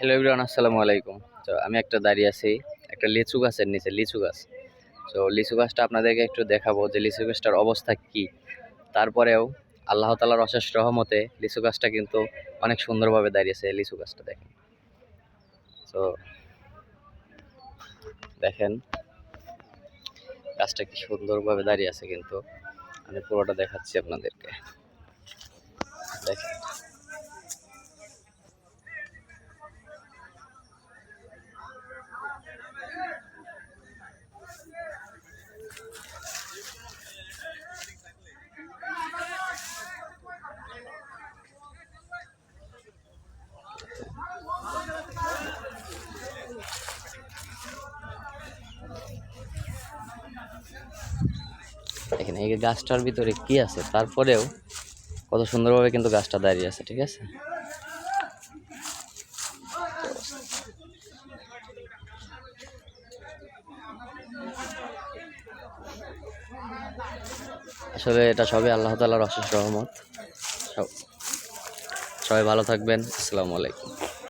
Hello everyone, আসসালামু আলাইকুম। তো আমি একটা দাঁড়িয়ে আছি একটা লিচু গাছের নিচে, লিচু গাছ। তো লিচু গাছটা আপনাদেরকে একটু দেখাবো যে লিচু গাছটার অবস্থা কি। তারপরেও আল্লাহ তাআলার অশেষ রহমতে লিচু গাছটা কিন্তু অনেক সুন্দরভাবে দাঁড়িয়েছে। লিচু গাছটা দেখেন, তো দেখেন গাছটা কি সুন্দরভাবে দাঁড়িয়ে আছে। কিন্তু আমি পুরোটা দেখাচ্ছি আপনাদেরকে, দেখেন। দেখেন এই গাছটার ভিতরে কি আছে, তারপরেও কত সুন্দরভাবে কিন্তু গাছটা দাঁড়িয়ে আছে। ঠিক আছে, আসলে এটা সবই আল্লাহ তাআলার অশেষ রহমত। সবাই ভালো থাকবেন। আসসালামু আলাইকুম।